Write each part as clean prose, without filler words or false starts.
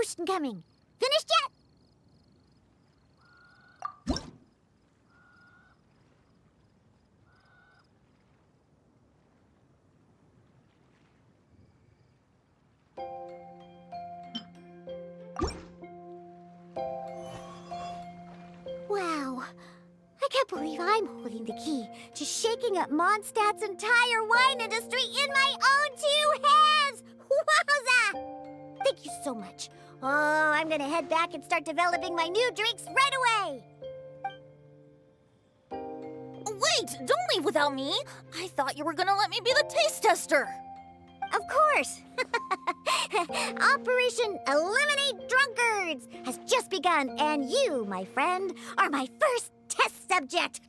potion coming. Finished yet? Wow. I can't believe I'm holding the key to shaking up Mondstadt's entire wine industry in my own 2 hands! Wowza! Thank you so much. Oh, I'm gonna head back and start developing my new drinks right away! Wait! Don't leave without me! I thought you were gonna let me be the taste tester! Of course! Operation Eliminate Drunkards has just begun, and you, my friend, are my first test subject!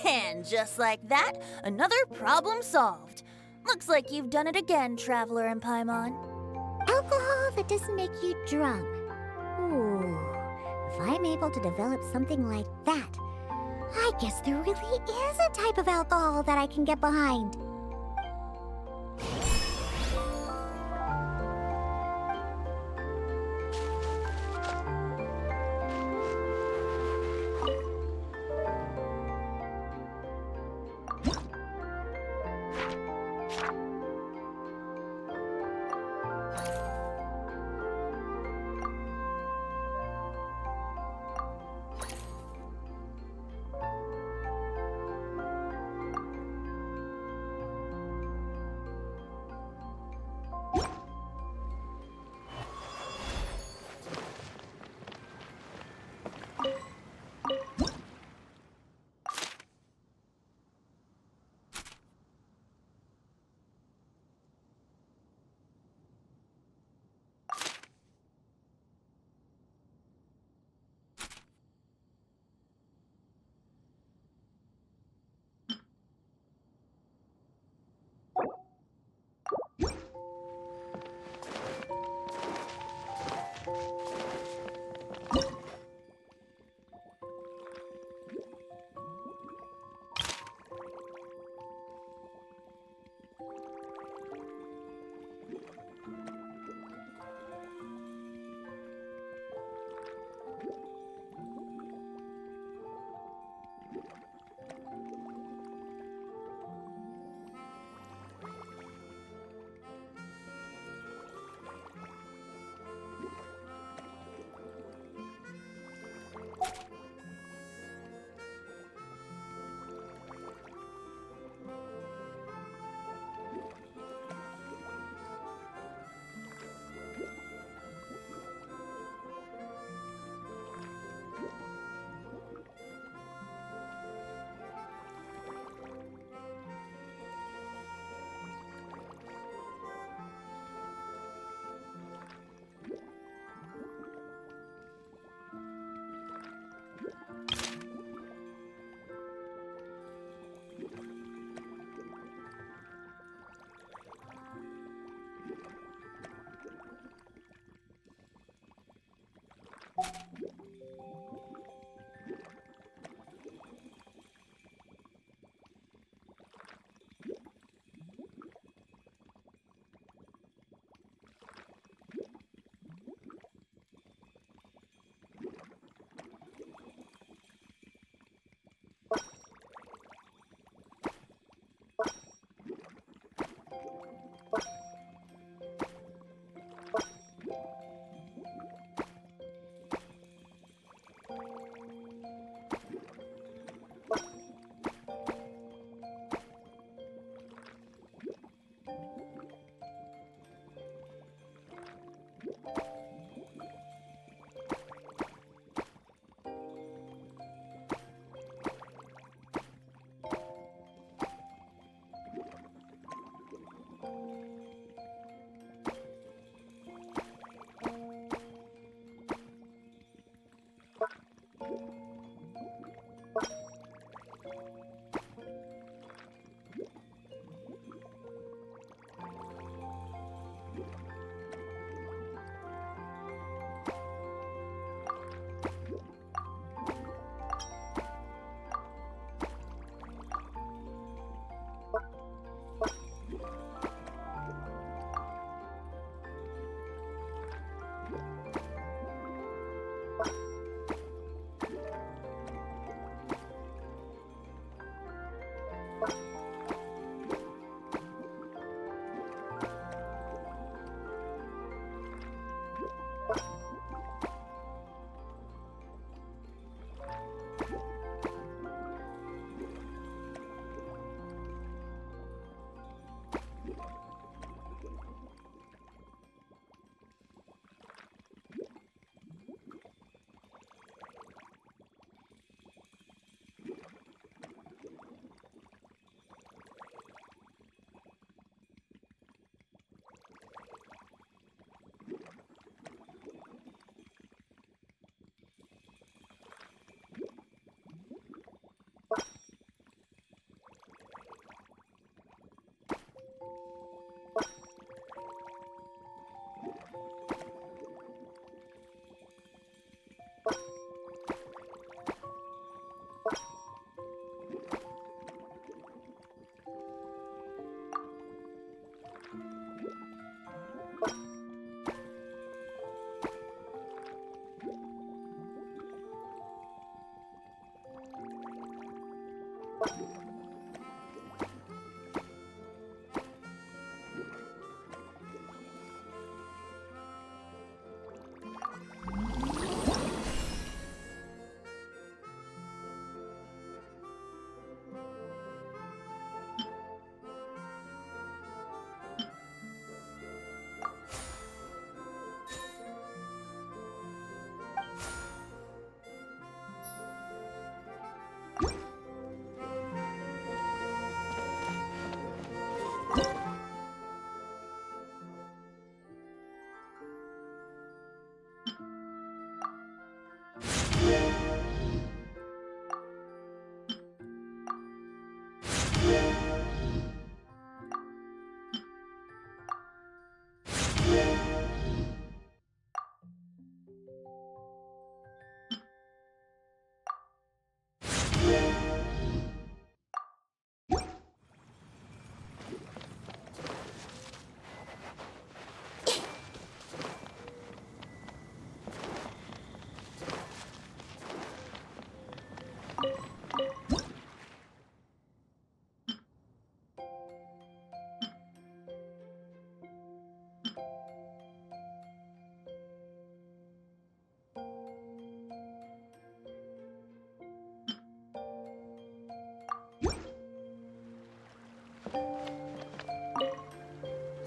And just like that, another problem solved. Looks like you've done it again, Traveler and Paimon. Alcohol that doesn't make you drunk. Ooh, if I'm able to develop something like that, I guess there really is a type of alcohol that I can get behind.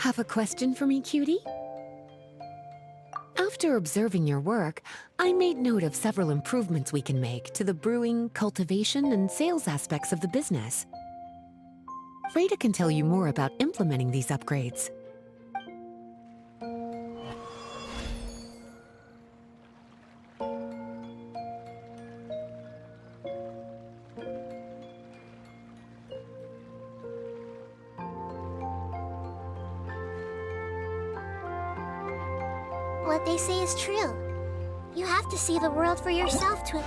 Have a question for me, cutie? After observing your work, I made note of several improvements we can make to the brewing, cultivation, and sales aspects of the business. Freda can tell you more about implementing these upgrades. What they say is true. You have to see the world for yourself to...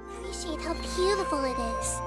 appreciate how beautiful it is.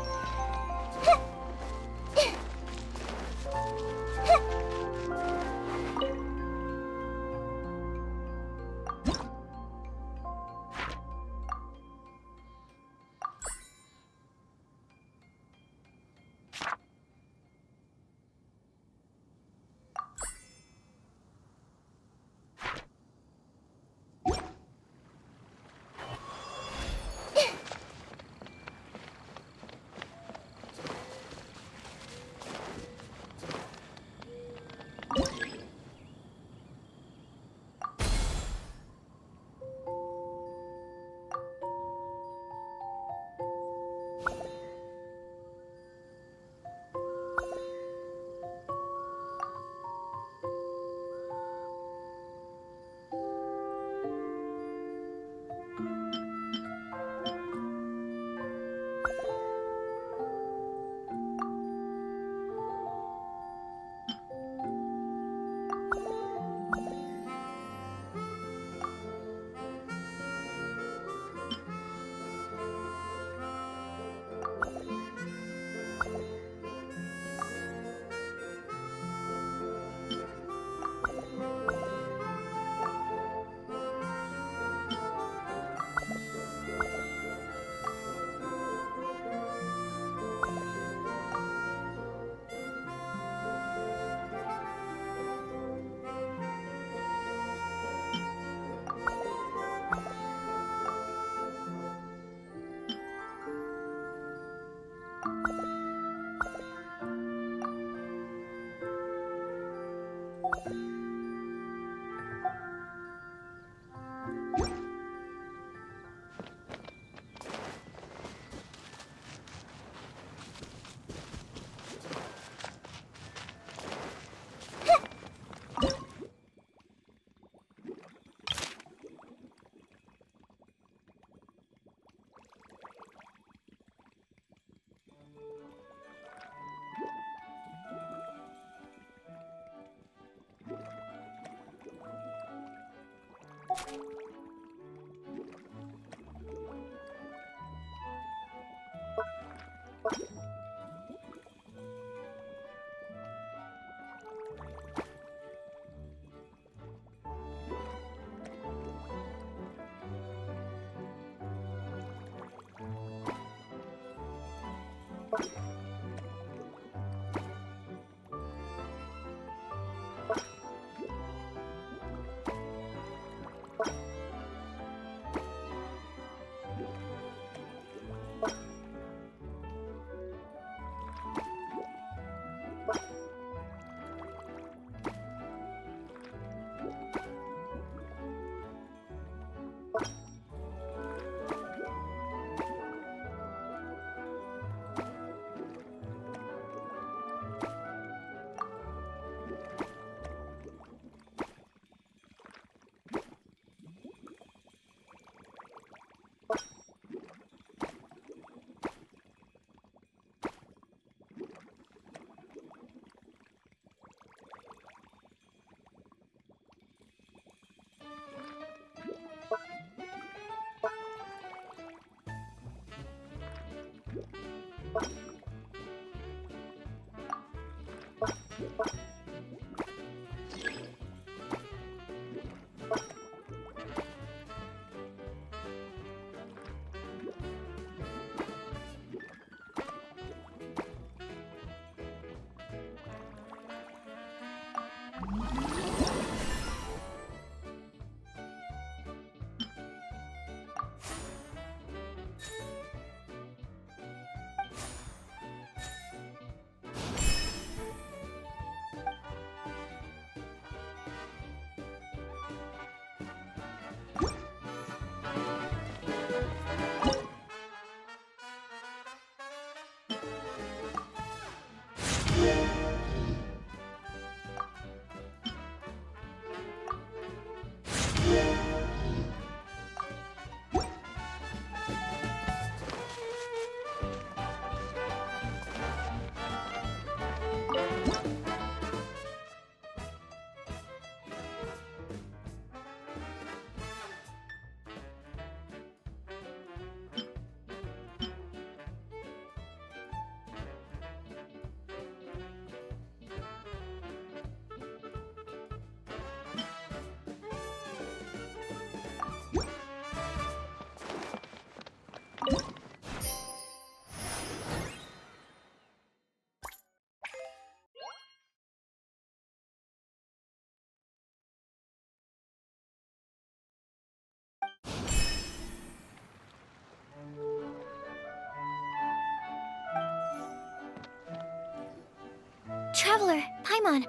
Traveler, Paimon,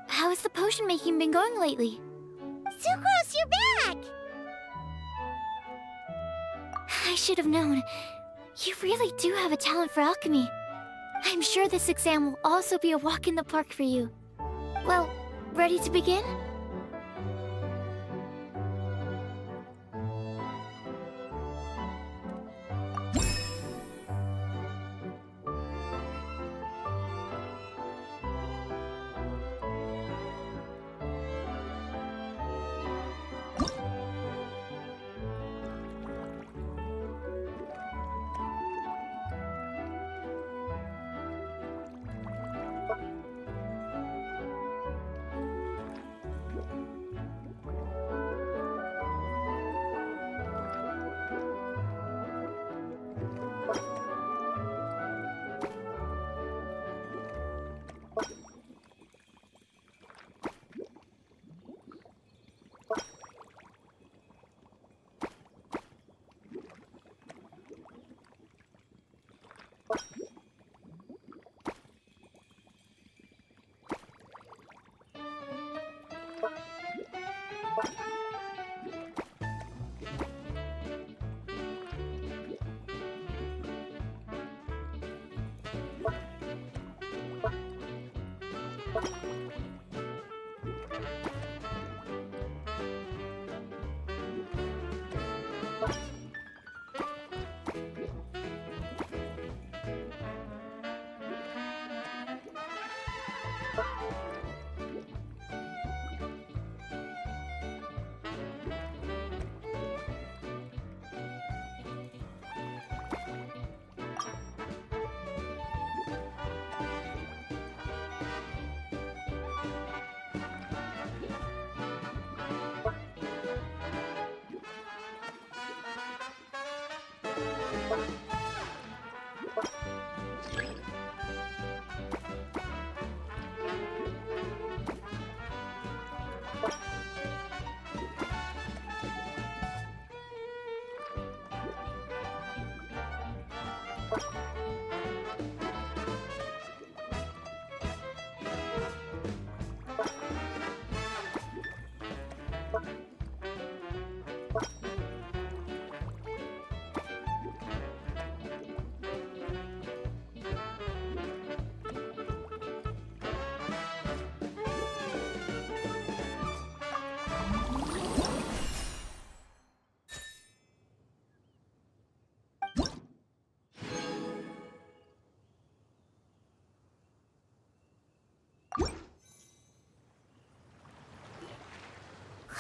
how has the potion making been going lately? Sucrose, you're back! I should have known. You really do have a talent for alchemy. I'm sure this exam will also be a walk in the park for you. Well, ready to begin?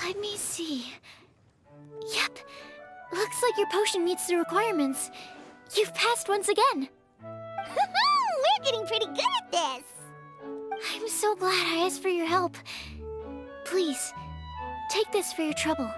Let me see. Yep. Looks like your potion meets the requirements. You've passed once again. We're getting pretty good at this. I'm so glad I asked for your help. Please, take this for your trouble.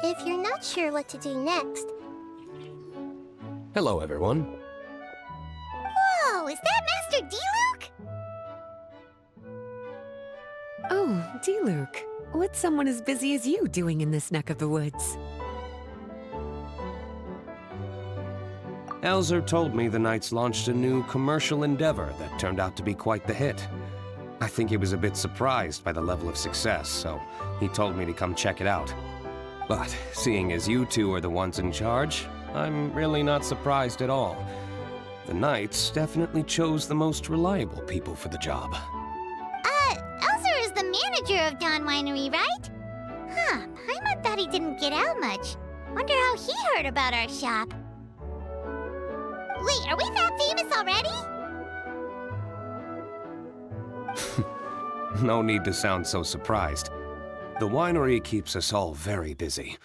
If you're not sure what to do next... Hello, everyone. Whoa, is that Master D-Luke? Oh, D-Luke. What's someone as busy as you doing in this neck of the woods? Elzer told me the Knights launched a new commercial endeavor that turned out to be quite the hit. I think he was a bit surprised by the level of success, so he told me to come check it out. But seeing as you two are the ones in charge, I'm really not surprised at all. The Knights definitely chose the most reliable people for the job. Elzer is the manager of Dawn Winery, right? Huh, Paimon thought he didn't get out much. Wonder how he heard about our shop. Wait, are we that famous already? No need to sound so surprised. The winery keeps us all very busy.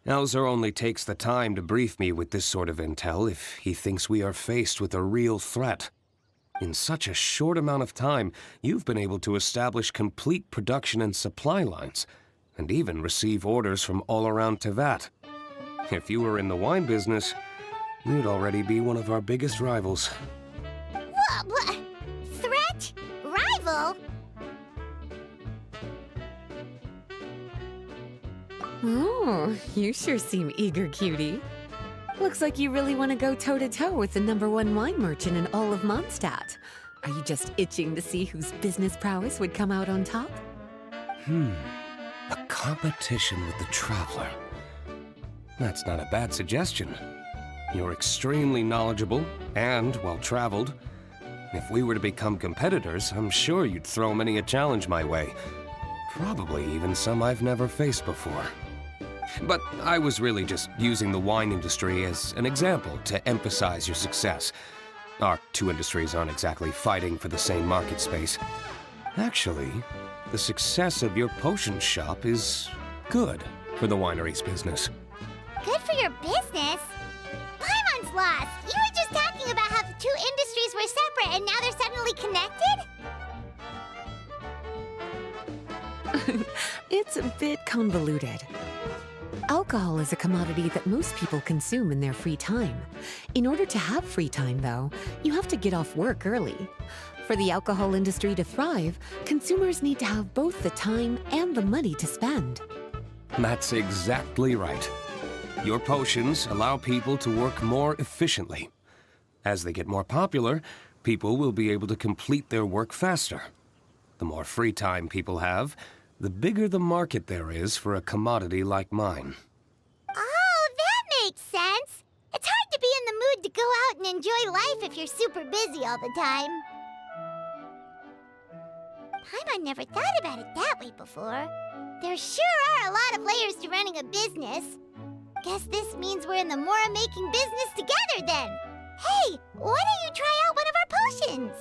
Elzer only takes the time to brief me with this sort of intel if he thinks we are faced with a real threat. In such a short amount of time, you've been able to establish complete production and supply lines, and even receive orders from all around Teyvat. If you were in the wine business, you'd already be one of our biggest rivals. What? Threat? Rival? Oh, you sure seem eager, cutie. Looks like you really want to go toe-to-toe with the #1 wine merchant in all of Mondstadt. Are you just itching to see whose business prowess would come out on top? A competition with the Traveler. That's not a bad suggestion. You're extremely knowledgeable and well-traveled. If we were to become competitors, I'm sure you'd throw many a challenge my way. Probably even some I've never faced before. But I was really just using the wine industry as an example to emphasize your success. Our two industries aren't exactly fighting for the same market space. Actually, the success of your potion shop is good for the winery's business. Good for your business? Paimon's lost! You were just talking about how the two industries were separate and now they're suddenly connected? It's a bit convoluted. Alcohol is a commodity that most people consume in their free time. In order to have free time, though, you have to get off work early. For the alcohol industry to thrive, consumers need to have both the time and the money to spend. That's exactly right. Your potions allow people to work more efficiently. As they get more popular, people will be able to complete their work faster. The more free time people have, the bigger the market there is for a commodity like mine. Oh, that makes sense! It's hard to be in the mood to go out and enjoy life if you're super busy all the time. Paimon never thought about it that way before. There sure are a lot of layers to running a business. Guess this means we're in the Mora-making business together then. Hey, why don't you try out one of our potions?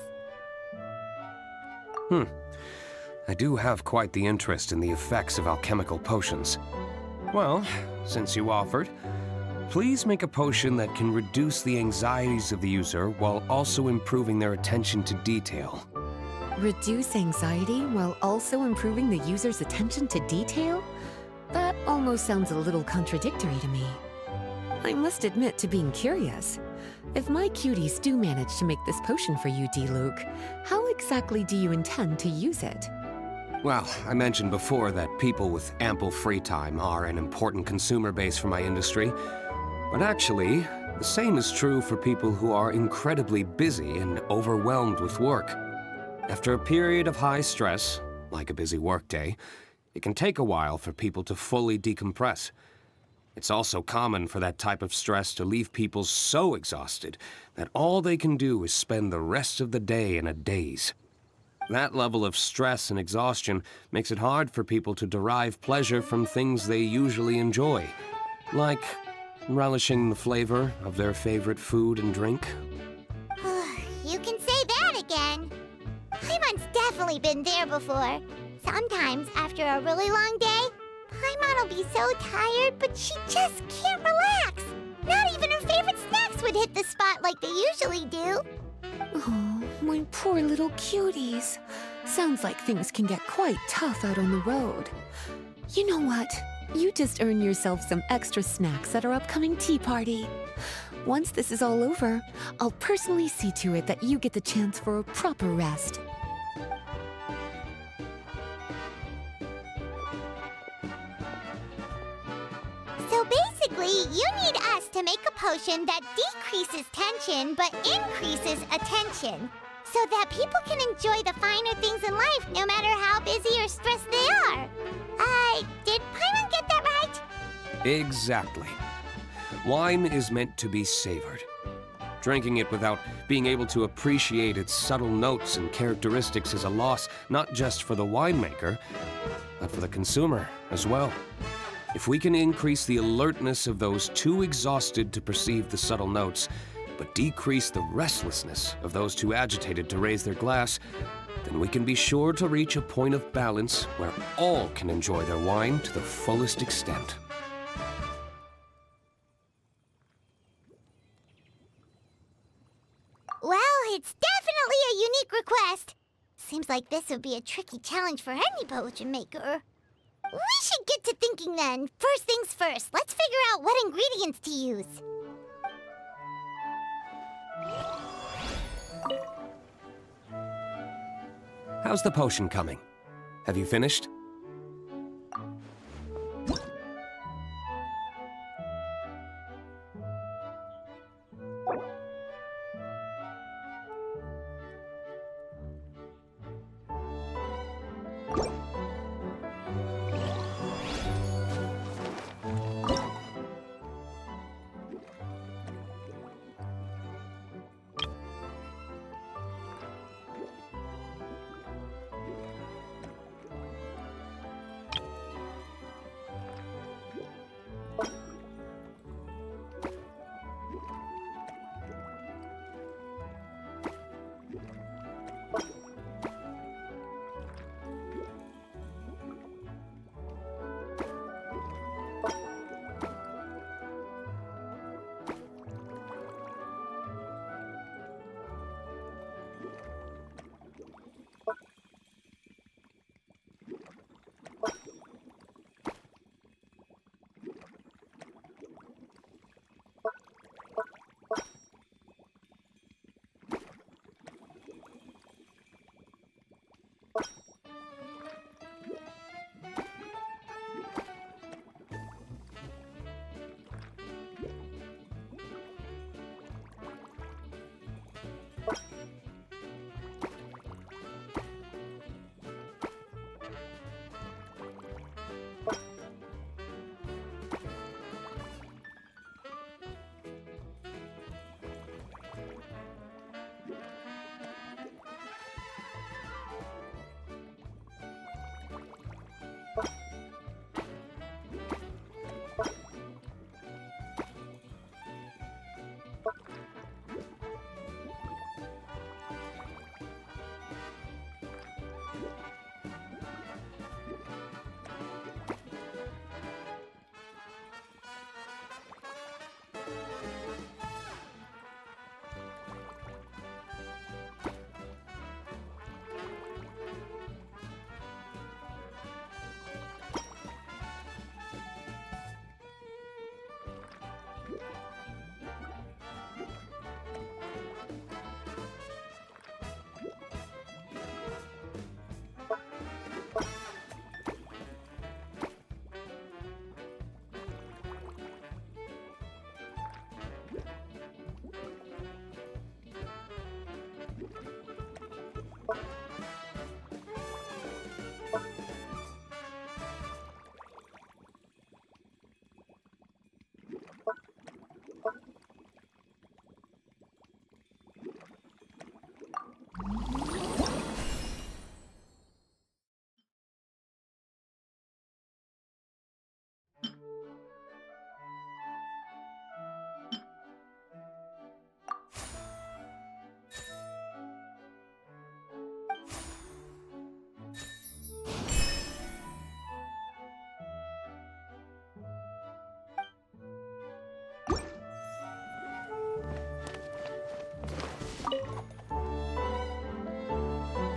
I do have quite the interest in the effects of alchemical potions. Well, since you offered, please make a potion that can reduce the anxieties of the user while also improving their attention to detail. Reduce anxiety while also improving the user's attention to detail? That almost sounds a little contradictory to me. I must admit to being curious. If my cuties do manage to make this potion for you, D-Luke, how exactly do you intend to use it? Well, I mentioned before that people with ample free time are an important consumer base for my industry. But actually, the same is true for people who are incredibly busy and overwhelmed with work. After a period of high stress, like a busy workday, it can take a while for people to fully decompress. It's also common for that type of stress to leave people so exhausted that all they can do is spend the rest of the day in a daze. That level of stress and exhaustion makes it hard for people to derive pleasure from things they usually enjoy, like relishing the flavor of their favorite food and drink. You can say that again. Paimon's definitely been there before. Sometimes, after a really long day, Paimon will be so tired, but she just can't relax. Not even her favorite snacks would hit the spot like they usually do. Oh, my poor little cuties. Sounds like things can get quite tough out on the road. You know what? You just earn yourself some extra snacks at our upcoming tea party. Once this is all over, I'll personally see to it that you get the chance for a proper rest. So basically, you need us to make a potion that decreases tension but increases attention, so that people can enjoy the finer things in life no matter how busy or stressed they are. Did Paimon get that right? Exactly. Wine is meant to be savored. Drinking it without being able to appreciate its subtle notes and characteristics is a loss not just for the winemaker, but for the consumer as well. If we can increase the alertness of those too exhausted to perceive the subtle notes, but decrease the restlessness of those too agitated to raise their glass, then we can be sure to reach a point of balance where all can enjoy their wine to the fullest extent. Well, it's definitely a unique request. Seems like this would be a tricky challenge for any potion maker. We should get to thinking then. First things first, let's figure out what ingredients to use. How's the potion coming? Have you finished?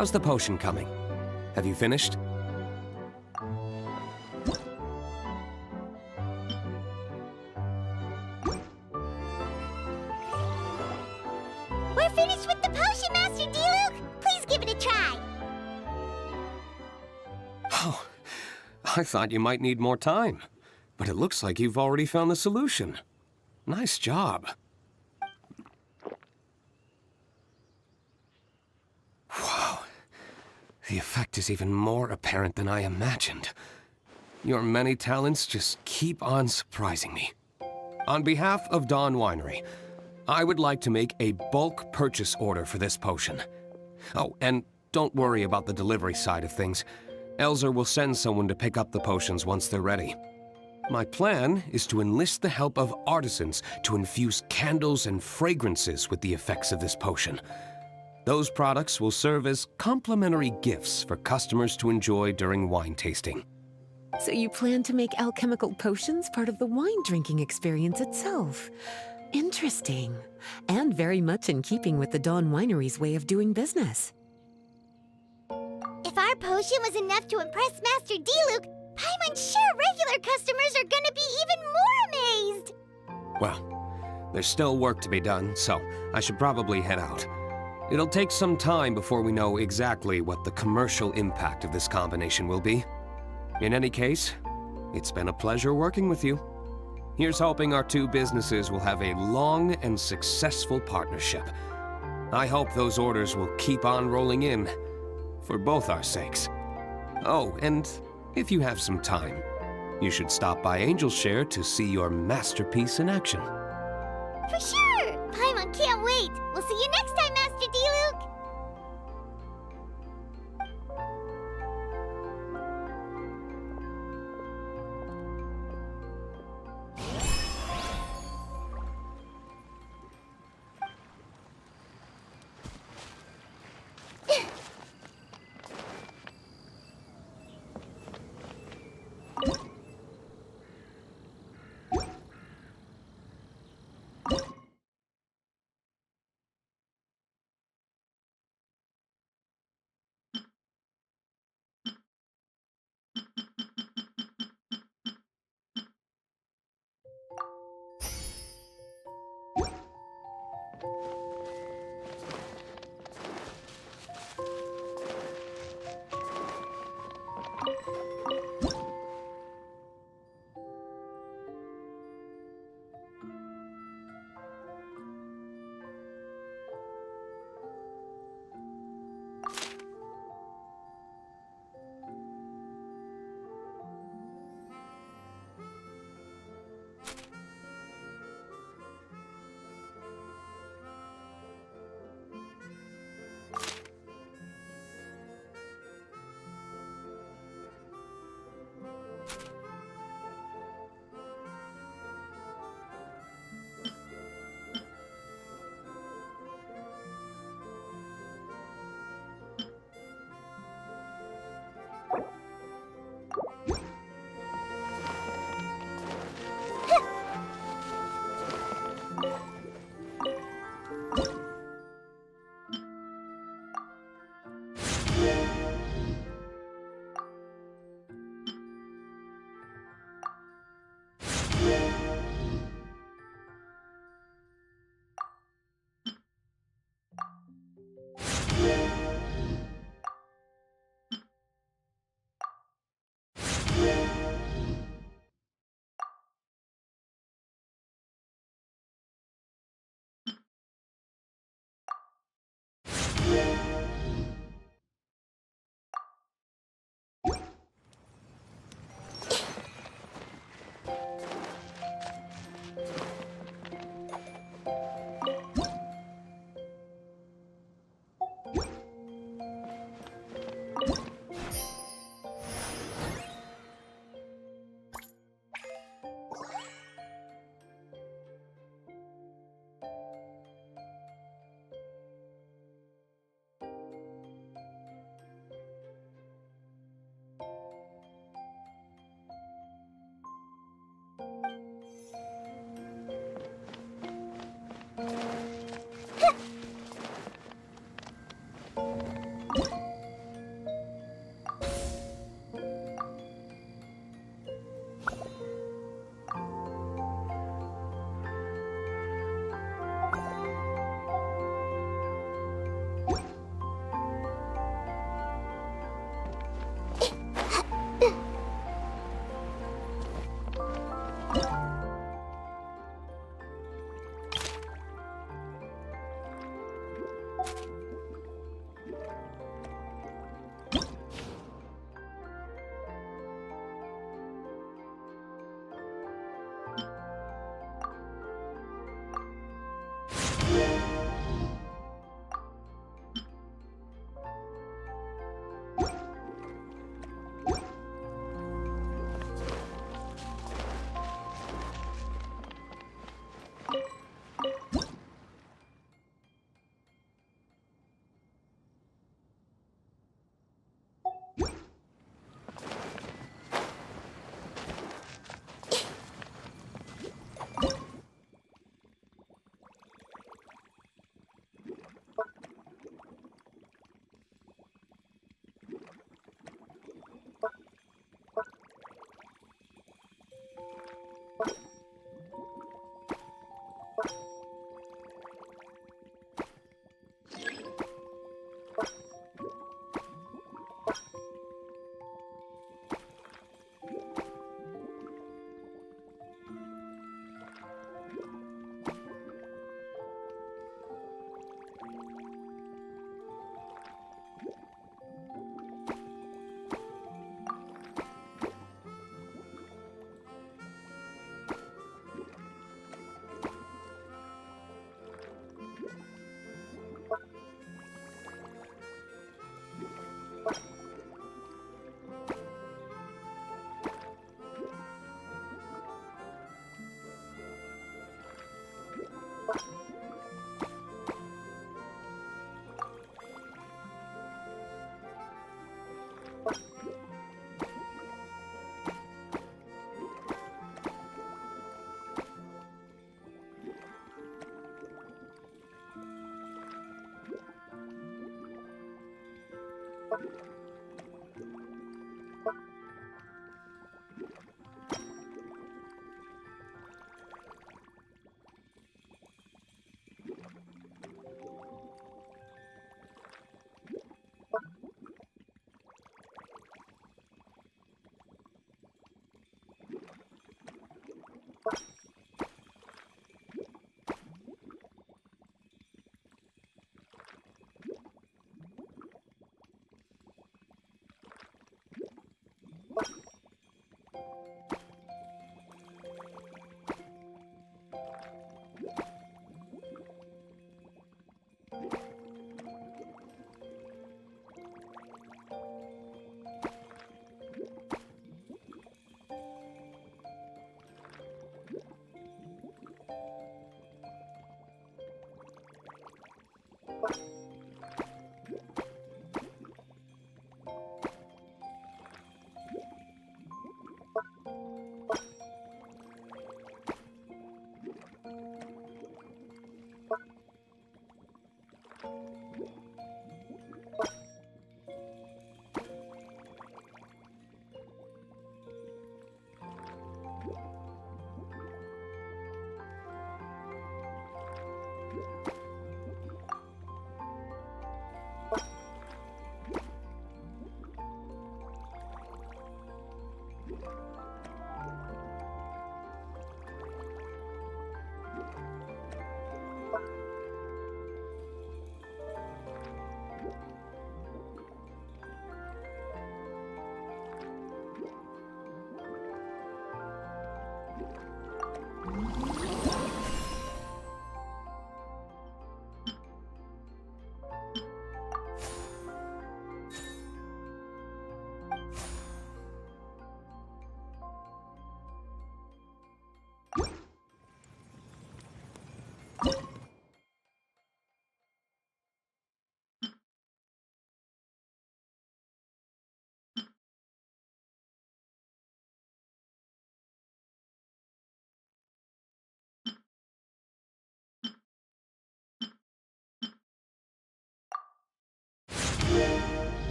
How's the potion coming? Have you finished? We're finished with the potion, Master Diluc! Please give it a try! Oh, I thought you might need more time. But it looks like you've already found the solution. Nice job. Wow. The effect is even more apparent than I imagined. Your many talents just keep on surprising me. On behalf of Dawn Winery, I would like to make a bulk purchase order for this potion. Oh, and don't worry about the delivery side of things. Elzer will send someone to pick up the potions once they're ready. My plan is to enlist the help of artisans to infuse candles and fragrances with the effects of this potion. Those products will serve as complimentary gifts for customers to enjoy during wine tasting. So you plan to make alchemical potions part of the wine drinking experience itself. Interesting. And very much in keeping with the Dawn Winery's way of doing business. If our potion was enough to impress Master Diluc, Paimon's sure regular customers are gonna be even more amazed! Well, there's still work to be done, so I should probably head out. It'll take some time before we know exactly what the commercial impact of this combination will be. In any case, it's been a pleasure working with you. Here's hoping our two businesses will have a long and successful partnership. I hope those orders will keep on rolling in, for both our sakes. Oh, and if you have some time, you should stop by Angel's Share to see your masterpiece in action. For sure! Paimon can't wait! We'll see you next time, Master Diluc!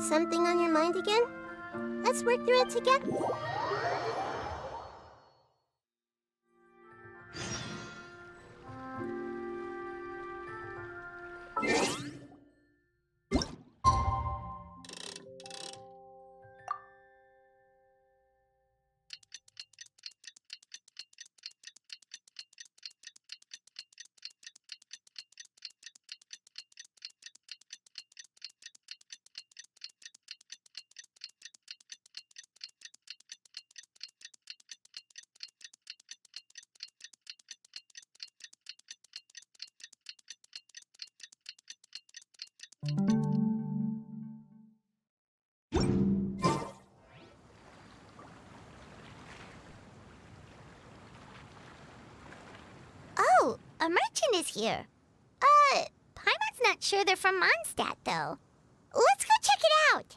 Something on your mind again? Let's work through it together. Oh, a merchant is here. Paimon's not sure they're from Mondstadt, though. Let's go check it out.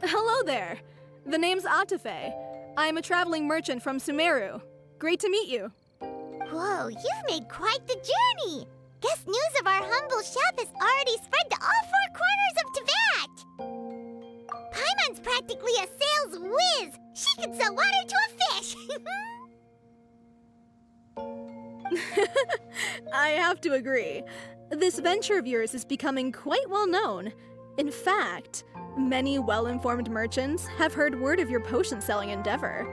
Hello there. The name's Atafe. I'm a traveling merchant from Sumeru. Great to meet you. Whoa, you've made quite the journey. Guess news of our humble shop has already spread to all four corners of Teyvat. Paimon's practically a sales whiz. She could sell water to a fish. I have to agree. This venture of yours is becoming quite well known. In fact, many well-informed merchants have heard word of your potion selling endeavor.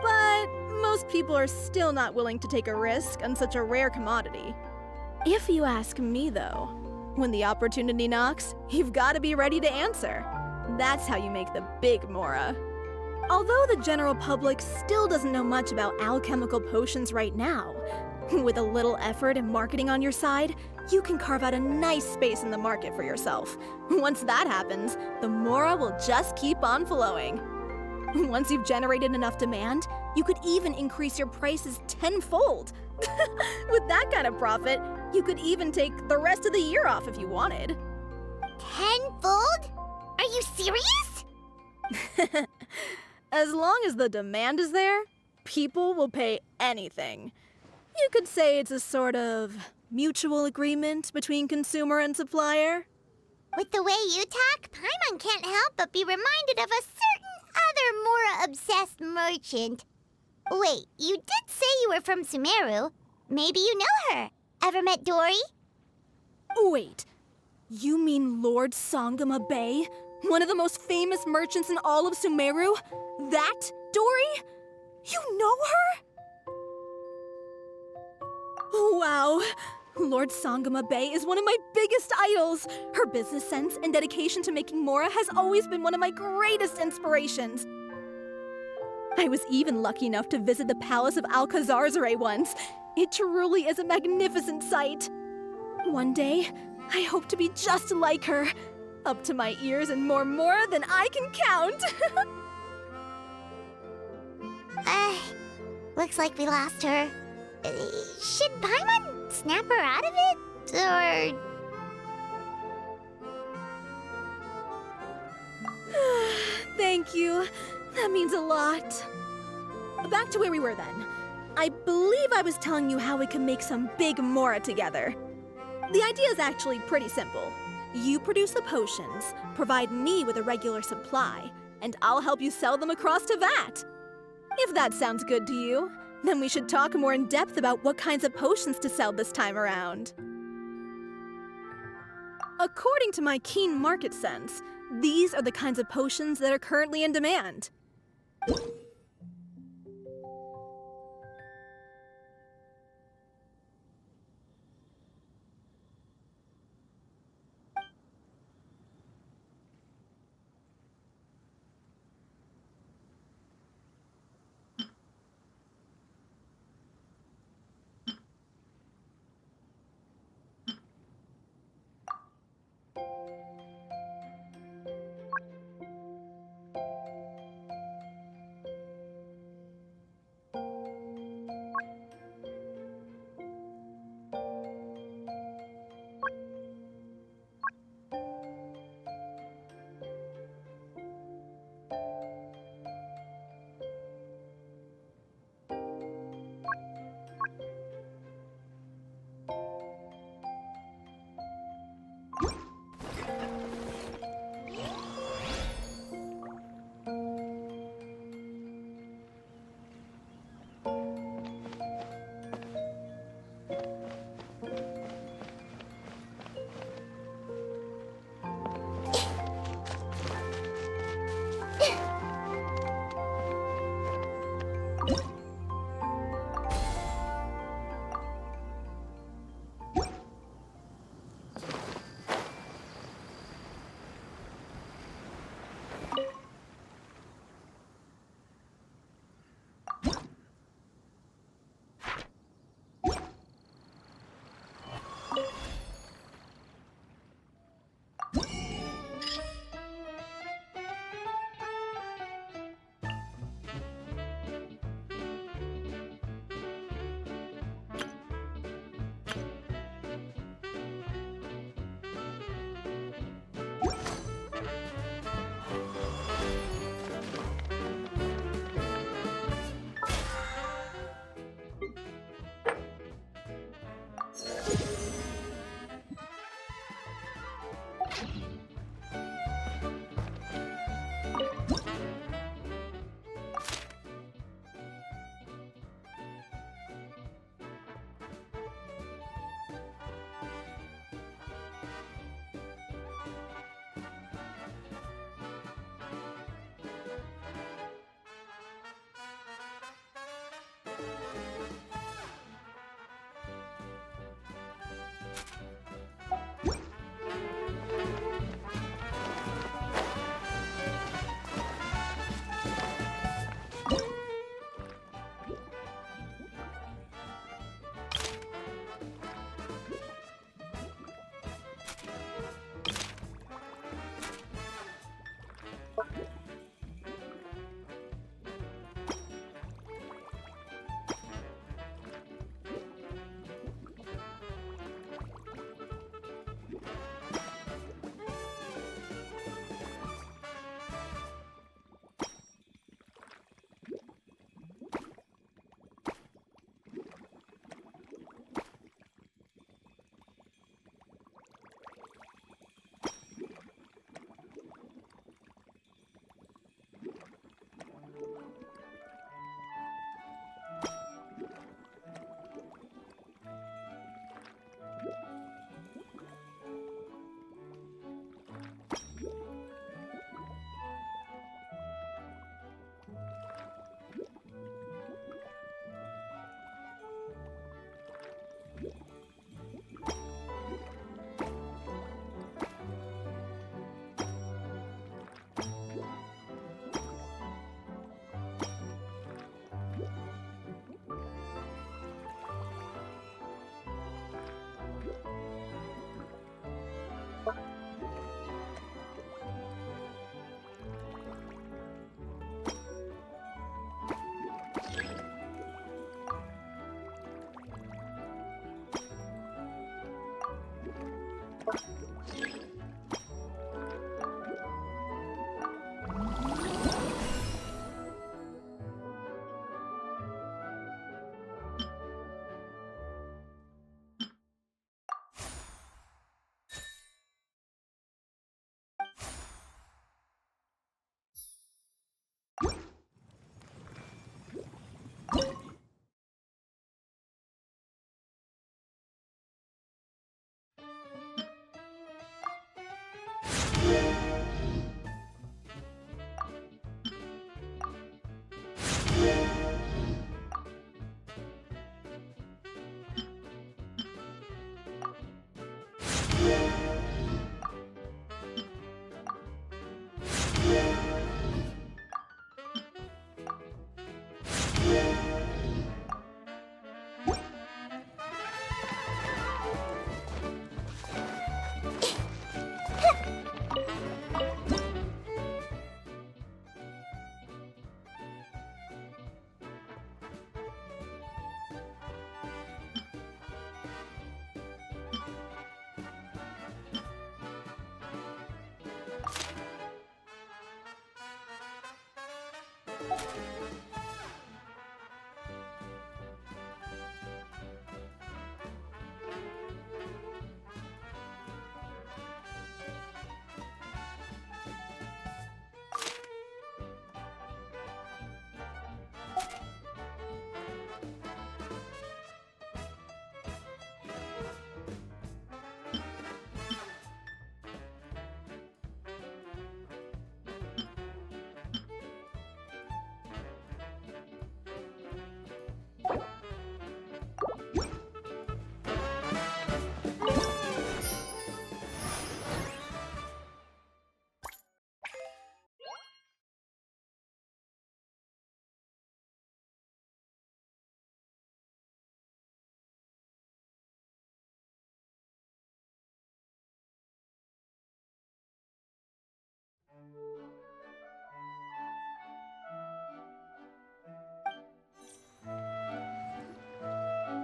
But most people are still not willing to take a risk on such a rare commodity. If you ask me, though, when the opportunity knocks, you've got to be ready to answer. That's how you make the big Mora. Although the general public still doesn't know much about alchemical potions right now, with a little effort and marketing on your side, you can carve out a nice space in the market for yourself. Once that happens, the Mora will just keep on flowing. Once you've generated enough demand, you could even increase your prices tenfold. With that kind of profit, you could even take the rest of the year off if you wanted. Tenfold? Are you serious? As long as the demand is there, people will pay anything. You could say it's a sort of mutual agreement between consumer and supplier. With the way you talk, Paimon can't help but be reminded of a certain other Mora-obsessed merchant. Wait, you did say you were from Sumeru. Maybe you know her. Ever met Dory? Wait, you mean Lord Sangama Bay? One of the most famous merchants in all of Sumeru? That Dory? You know her? Wow. Lord Sangama Bay is one of my biggest idols. Her business sense and dedication to making Mora has always been one of my greatest inspirations. I was even lucky enough to visit the Palace of Alcazarzaray once. It truly is a magnificent sight. One day, I hope to be just like her. Up to my ears and more than I can count. Looks like we lost her. Should Paimon snap her out of it? Or... Thank you. That means a lot. Back to where we were then. I believe I was telling you how we could make some big Mora together. The idea is actually pretty simple. You produce the potions, provide me with a regular supply, and I'll help you sell them across to Vat. If that sounds good to you, then we should talk more in depth about what kinds of potions to sell this time around. According to my keen market sense, these are the kinds of potions that are currently in demand.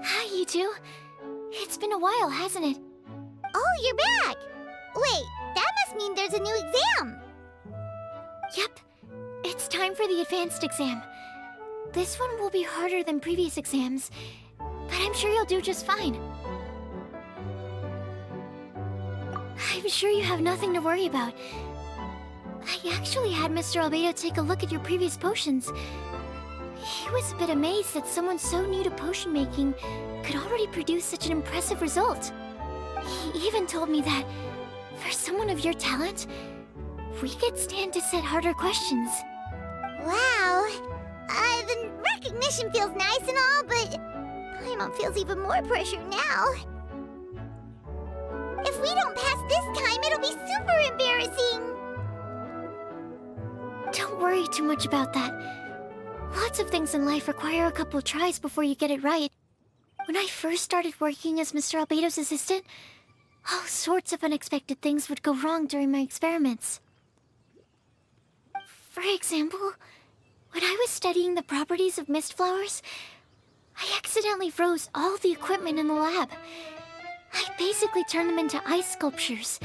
Hi, you two. It's been a while, hasn't it? Oh, you're back! Wait, that must mean there's a new exam! Yep. It's time for the advanced exam. This one will be harder than previous exams, but I'm sure you'll do just fine. I'm sure you have nothing to worry about. I actually had Mr. Albedo take a look at your previous potions. He was a bit amazed that someone so new to potion making could already produce such an impressive result. He even told me that, for someone of your talent, we could stand to set harder questions. Wow! The recognition feels nice and all, but Paimon feels even more pressure now. If we don't pass this time, it'll be super embarrassing! Don't worry too much about that. Lots of things in life require a couple tries before you get it right. When I first started working as Mr. Albedo's assistant, all sorts of unexpected things would go wrong during my experiments. For example, when I was studying the properties of mist flowers, I accidentally froze all the equipment in the lab. I basically turned them into ice sculptures.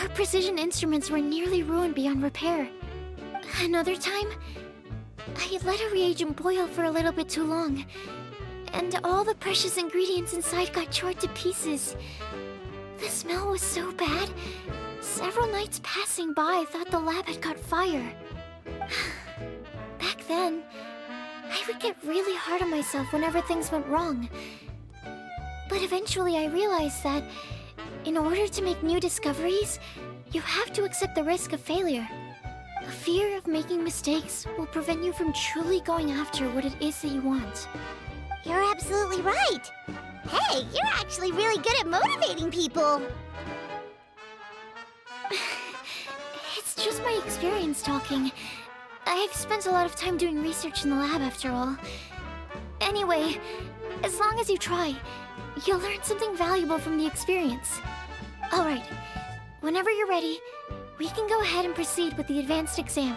Our precision instruments were nearly ruined beyond repair. Another time, I had let a reagent boil for a little bit too long, and all the precious ingredients inside got charred to pieces. The smell was so bad, several nights passing by thought the lab had caught fire. Back then, I would get really hard on myself whenever things went wrong. But eventually I realized that, in order to make new discoveries, you have to accept the risk of failure. A fear of making mistakes will prevent you from truly going after what it is that you want. You're absolutely right! Hey, you're actually really good at motivating people! It's just my experience talking. I've spent a lot of time doing research in the lab after all. Anyway, as long as you try, you'll learn something valuable from the experience. Alright, whenever you're ready, we can go ahead and proceed with the advanced exam.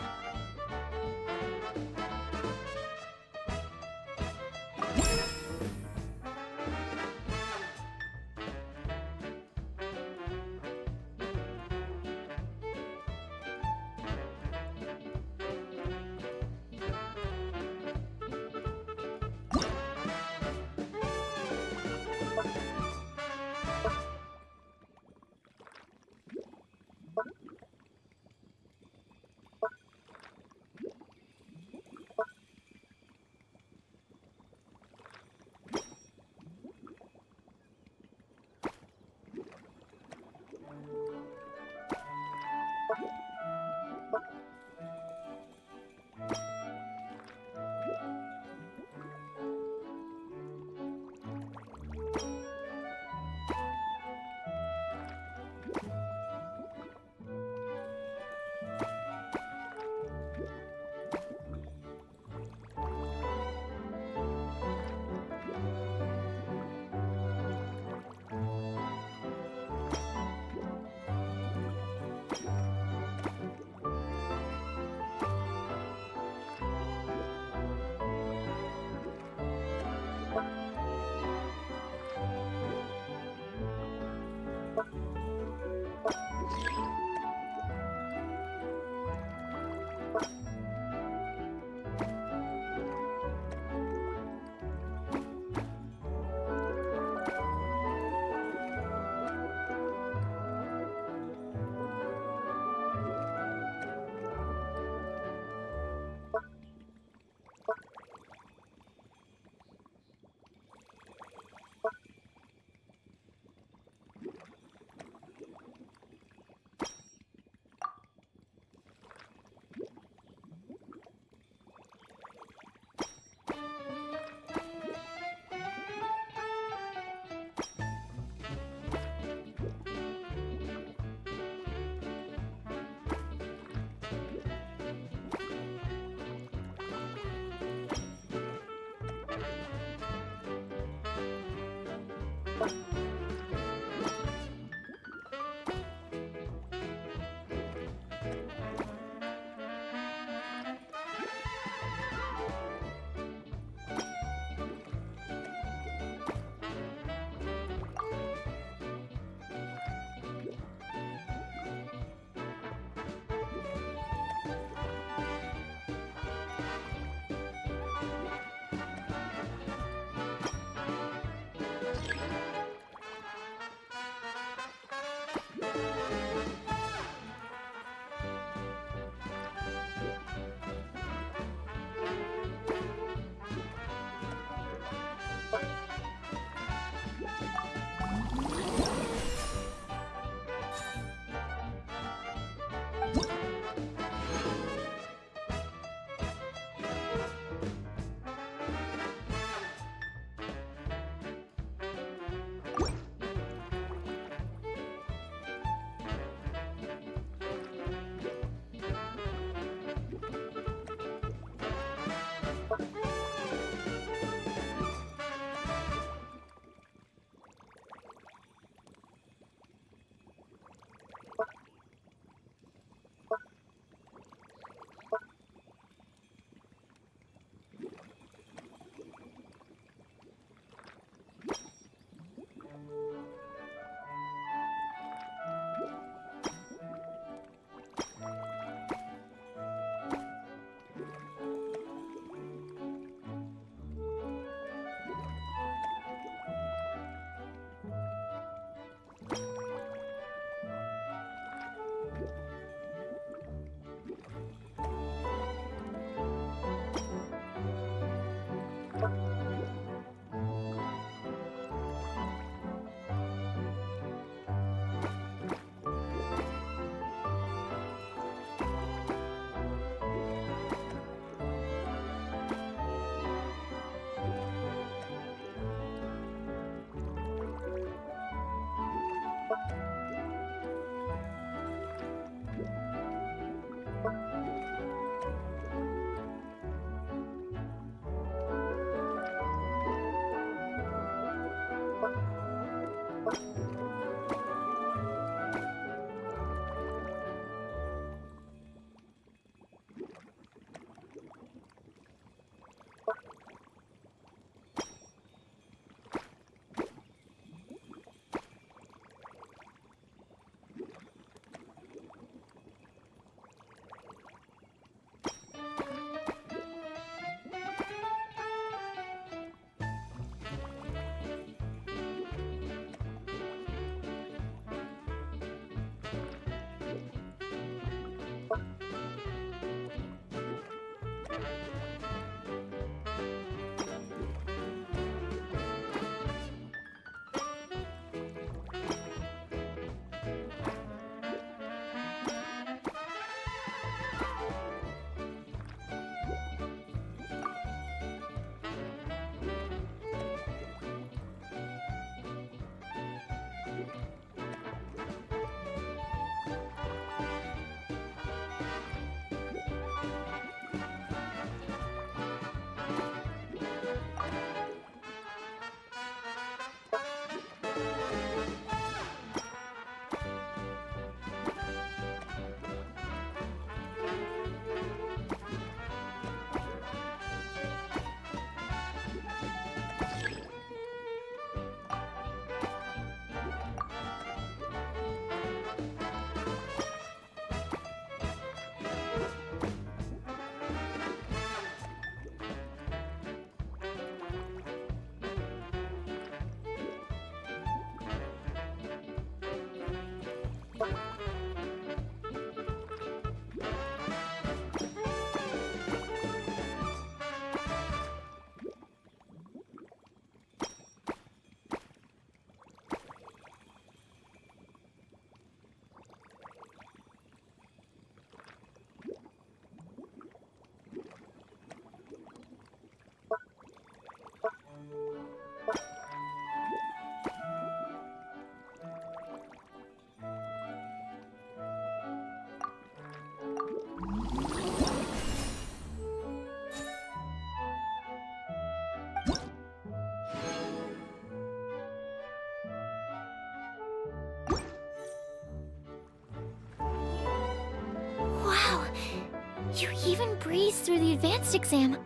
can breeze through the advanced exam.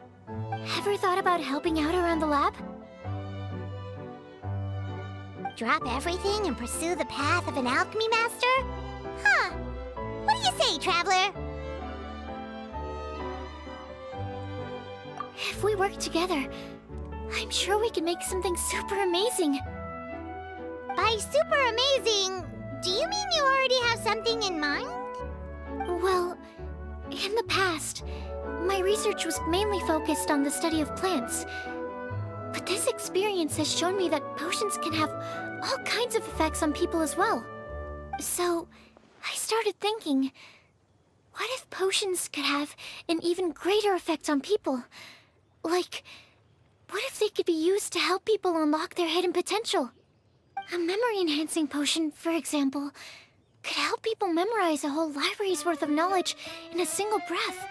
Ever thought about helping out around the lab? Drop everything and pursue the path of an alchemy master? Huh. What do you say, Traveler? If we work together, I'm sure we can make something super amazing. By super amazing, do you mean you already have something in mind? Well, in the past, my research was mainly focused on the study of plants. But this experience has shown me that potions can have all kinds of effects on people as well. So, I started thinking, what if potions could have an even greater effect on people? Like, what if they could be used to help people unlock their hidden potential? A memory-enhancing potion, for example, could help people memorize a whole library's worth of knowledge in a single breath.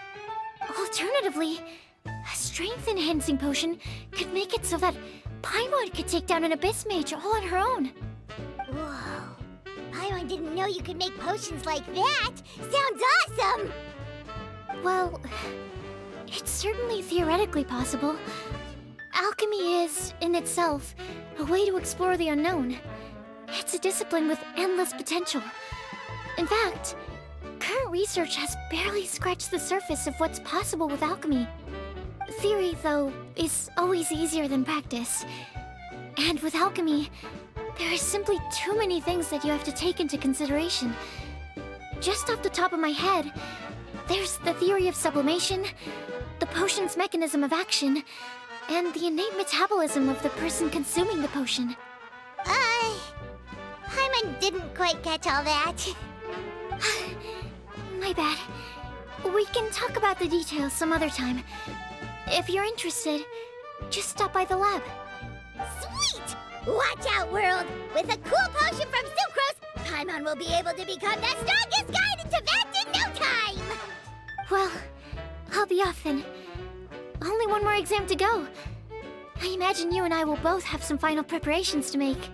Alternatively, a strength-enhancing potion could make it so that Paimon could take down an Abyss Mage all on her own. Whoa. Paimon didn't know you could make potions like that! Sounds awesome! Well, it's certainly theoretically possible. Alchemy is, in itself, a way to explore the unknown. It's a discipline with endless potential. In fact, current research has barely scratched the surface of what's possible with alchemy. Theory, though, is always easier than practice. And with alchemy, there are simply too many things that you have to take into consideration. Just off the top of my head, there's the theory of sublimation, the potion's mechanism of action, and the innate metabolism of the person consuming the potion. Paimon didn't quite catch all that. My bad. We can talk about the details some other time. If you're interested, just stop by the lab. Sweet! Watch out, world! With a cool potion from Sucrose, Paimon will be able to become the strongest guide in Teyvat in no time! Well, I'll be off then. Only one more exam to go. I imagine you and I will both have some final preparations to make.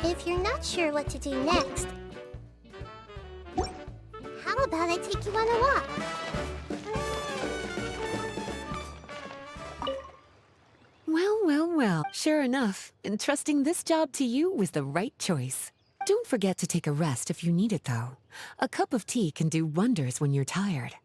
If you're not sure what to do next, how about I take you on a walk? Well, well, well. Sure enough, entrusting this job to you was the right choice. Don't forget to take a rest if you need it, though. A cup of tea can do wonders when you're tired.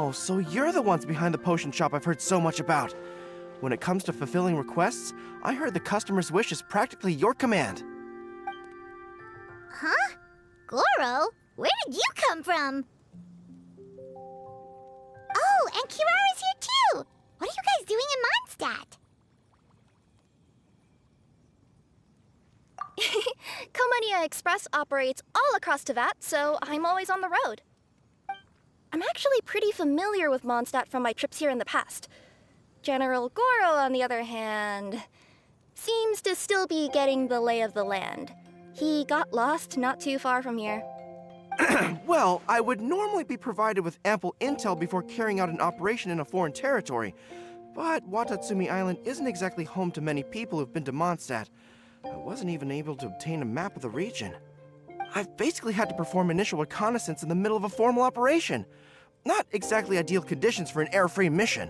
Oh, so you're the ones behind the potion shop I've heard so much about. When it comes to fulfilling requests, I heard the customer's wish is practically your command. Huh? Goro? Where did you come from? Oh, and Kirara's here too! What are you guys doing in Mondstadt? Komania Express operates all across Teyvat, so I'm always on the road. I'm actually pretty familiar with Mondstadt from my trips here in the past. General Goro, on the other hand, seems to still be getting the lay of the land. He got lost not too far from here. Well, I would normally be provided with ample intel before carrying out an operation in a foreign territory, but Watatsumi Island isn't exactly home to many people who've been to Mondstadt. I wasn't even able to obtain a map of the region. I've basically had to perform initial reconnaissance in the middle of a formal operation. Not exactly ideal conditions for an airframe mission.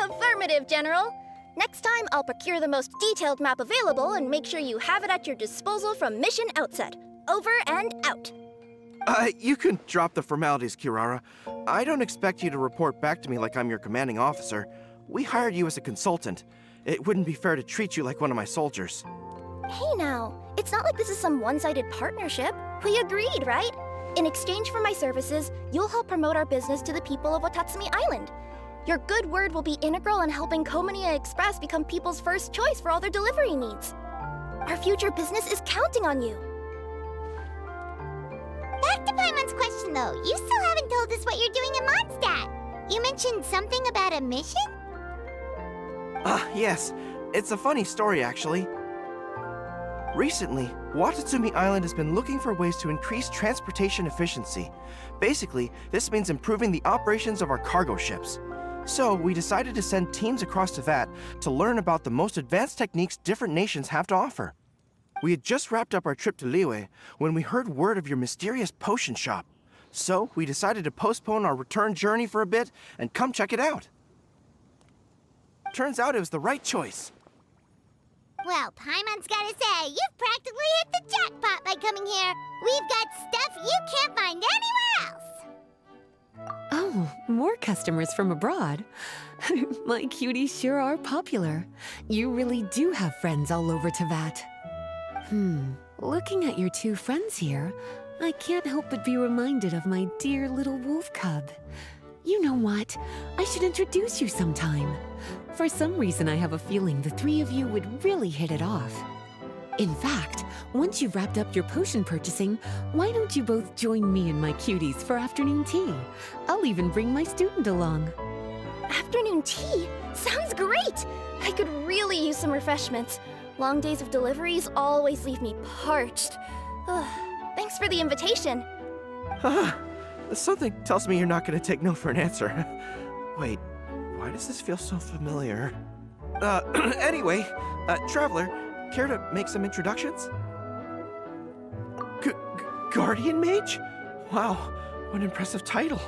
Affirmative, General. Next time, I'll procure the most detailed map available and make sure you have it at your disposal from mission outset. Over and out. You can drop the formalities, Kirara. I don't expect you to report back to me like I'm your commanding officer. We hired you as a consultant. It wouldn't be fair to treat you like one of my soldiers. Hey now, it's not like this is some one-sided partnership. We agreed, right? In exchange for my services, you'll help promote our business to the people of Watatsumi Island. Your good word will be integral in helping Komania Express become people's first choice for all their delivery needs. Our future business is counting on you. Back to Paimon's question though, you still haven't told us what you're doing in Mondstadt. You mentioned something about a mission? Yes. It's a funny story, actually. Recently, Watatsumi Island has been looking for ways to increase transportation efficiency. Basically, this means improving the operations of our cargo ships. So, we decided to send teams across Teyvat to learn about the most advanced techniques different nations have to offer. We had just wrapped up our trip to Liyue when we heard word of your mysterious potion shop. So, we decided to postpone our return journey for a bit and come check it out. Turns out it was the right choice. Well, Paimon's gotta say, you've practically hit the jackpot by coming here. We've got stuff you can't find anywhere else. Oh, more customers from abroad. My cuties sure are popular. You really do have friends all over Teyvat. Looking at your two friends here, I can't help but be reminded of my dear little wolf cub. You know what? I should introduce you sometime. For some reason, I have a feeling the three of you would really hit it off. In fact, once you've wrapped up your potion purchasing, why don't you both join me and my cuties for afternoon tea? I'll even bring my student along. Afternoon tea? Sounds great! I could really use some refreshments. Long days of deliveries always leave me parched. Ugh, thanks for the invitation. Something tells me you're not going to take no for an answer. Wait, why does this feel so familiar? Anyway, Traveler, care to make some introductions? Guardian Mage? Wow, what an impressive title.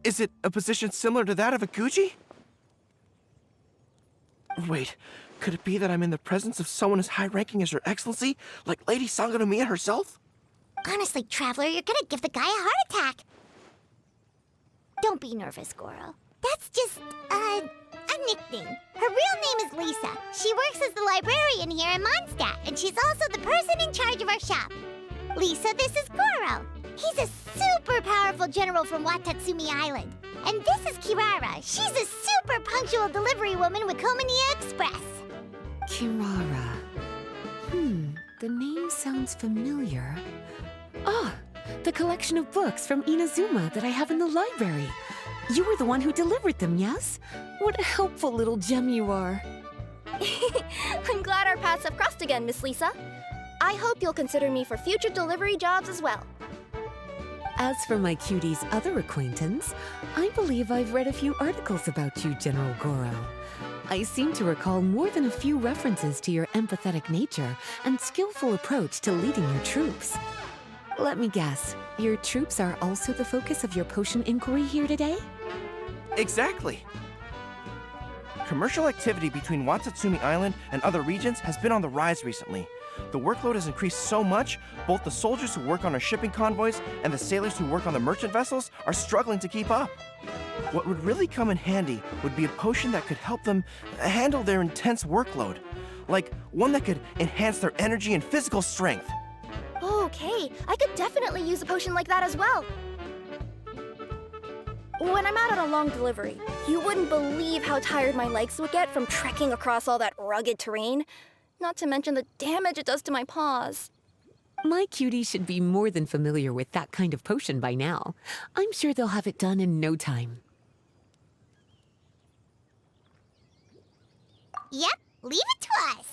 Is it a position similar to that of a Guji? Wait, could it be that I'm in the presence of someone as high-ranking as Her Excellency, like Lady Sangonomiya herself? Honestly, Traveler, you're gonna give the guy a heart attack. Don't be nervous, Goro. That's just, a nickname. Her real name is Lisa. She works as the librarian here in Mondstadt, and she's also the person in charge of our shop. Lisa, this is Goro. He's a super powerful general from Watatsumi Island. And this is Kirara. She's a super punctual delivery woman with Komania Express. Kirara. The name sounds familiar. Ah, the collection of books from Inazuma that I have in the library. You were the one who delivered them, yes? What a helpful little gem you are. I'm glad our paths have crossed again, Miss Lisa. I hope you'll consider me for future delivery jobs as well. As for my cutie's other acquaintance, I believe I've read a few articles about you, General Goro. I seem to recall more than a few references to your empathetic nature and skillful approach to leading your troops. Let me guess, your troops are also the focus of your potion inquiry here today? Exactly. Commercial activity between Watatsumi Island and other regions has been on the rise recently. The workload has increased so much, both the soldiers who work on our shipping convoys and the sailors who work on the merchant vessels are struggling to keep up. What would really come in handy would be a potion that could help them handle their intense workload. Like one that could enhance their energy and physical strength. Okay, I could definitely use a potion like that as well. When I'm out on a long delivery, you wouldn't believe how tired my legs would get from trekking across all that rugged terrain. Not to mention the damage it does to my paws. My cutie should be more than familiar with that kind of potion by now. I'm sure they'll have it done in no time. Yep, leave it to us.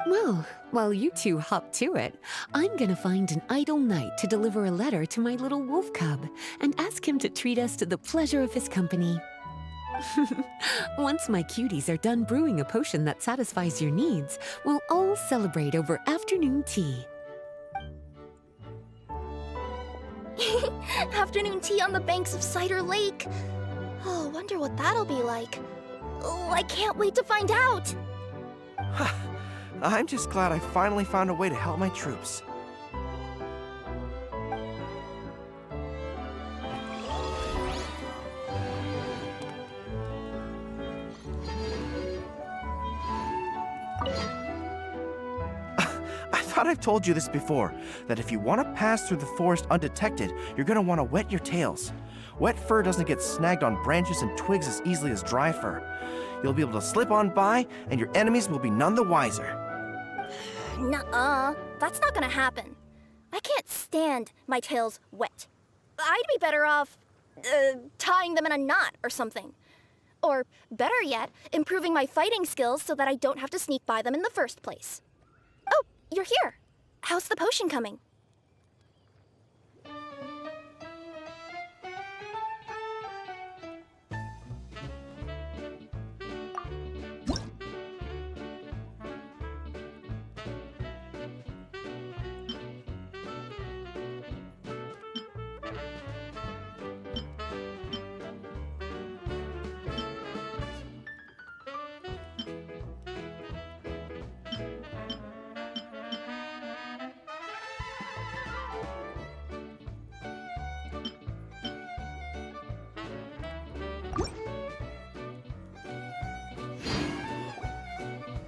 Well, while you two hop to it, I'm gonna find an idle knight to deliver a letter to my little wolf cub and ask him to treat us to the pleasure of his company. Once my cuties are done brewing a potion that satisfies your needs, we'll all celebrate over afternoon tea. Afternoon tea on the banks of Cider Lake. Oh, wonder what that'll be like. Oh, I can't wait to find out. I'm just glad I finally found a way to help my troops. I thought I've told you this before, that if you want to pass through the forest undetected, you're going to want to wet your tails. Wet fur doesn't get snagged on branches and twigs as easily as dry fur. You'll be able to slip on by, and your enemies will be none the wiser. Nuh-uh, that's not gonna happen. I can't stand my tails wet. I'd be better off, tying them in a knot or something. Or, better yet, improving my fighting skills so that I don't have to sneak by them in the first place. Oh, you're here. How's the potion coming?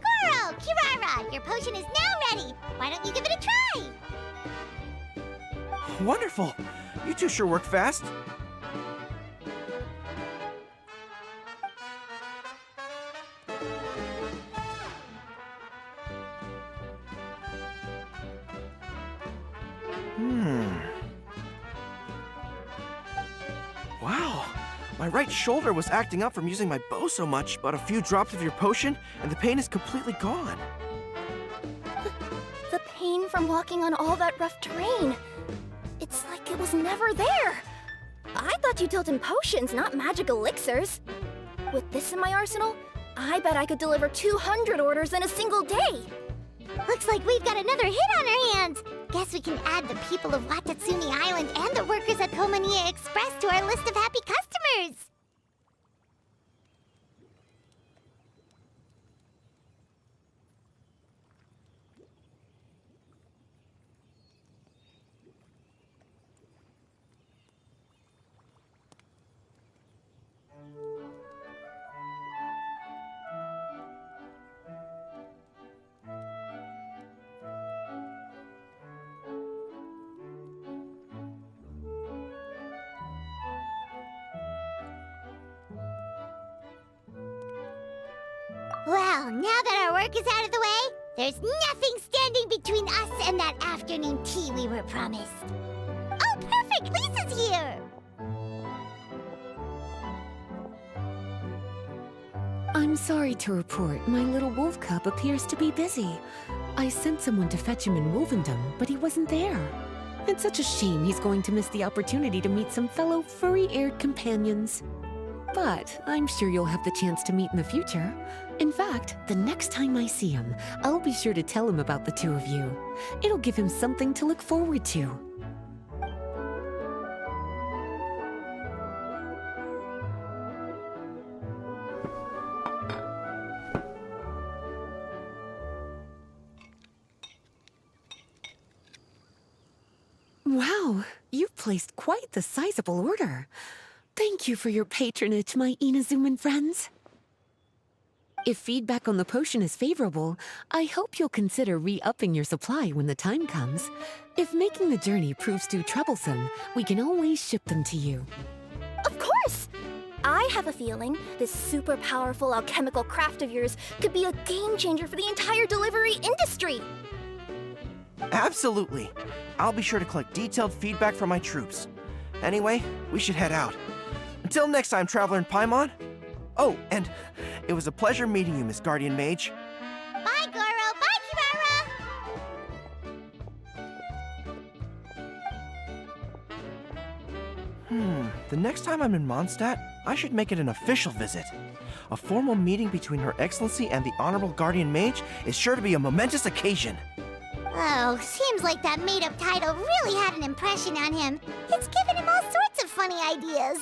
Goro, Kirara, your potion is now ready. Why don't you give it a try? Wonderful! You two sure work fast. Wow, my right shoulder was acting up from using my bow so much, but a few drops of your potion, and the pain is completely gone. The pain from walking on all that rough terrain. It's like it was never there. I thought you dealt in potions, not magic elixirs. With this in my arsenal, I bet I could deliver 200 orders in a single day. Looks like we've got another hit on our hands. Guess we can add the people of Watatsumi Island and the workers at Komania Express to our list of happy customers. Well, now that our work is out of the way, there's nothing standing between us and that afternoon tea we were promised. Oh, perfect! Lisa's here! I'm sorry to report, my little wolf cub appears to be busy. I sent someone to fetch him in Wolvendom, but he wasn't there. It's such a shame he's going to miss the opportunity to meet some fellow furry-eared companions. But I'm sure you'll have the chance to meet in the future. In fact, the next time I see him, I'll be sure to tell him about the two of you. It'll give him something to look forward to. Wow, you've placed quite the sizable order. Thank you for your patronage, my Inazuman friends. If feedback on the potion is favorable, I hope you'll consider re-upping your supply when the time comes. If making the journey proves too troublesome, we can always ship them to you. Of course! I have a feeling this super powerful alchemical craft of yours could be a game changer for the entire delivery industry. Absolutely. I'll be sure to collect detailed feedback from my troops. Anyway, we should head out. Until next time, Traveler and Paimon. Oh, and it was a pleasure meeting you, Miss Guardian Mage. Bye, Goro. Bye, Kimura. The next time I'm in Mondstadt, I should make it an official visit. A formal meeting between Her Excellency and the Honorable Guardian Mage is sure to be a momentous occasion. Oh, seems like that made-up title really had an impression on him. It's given him all sorts of funny ideas.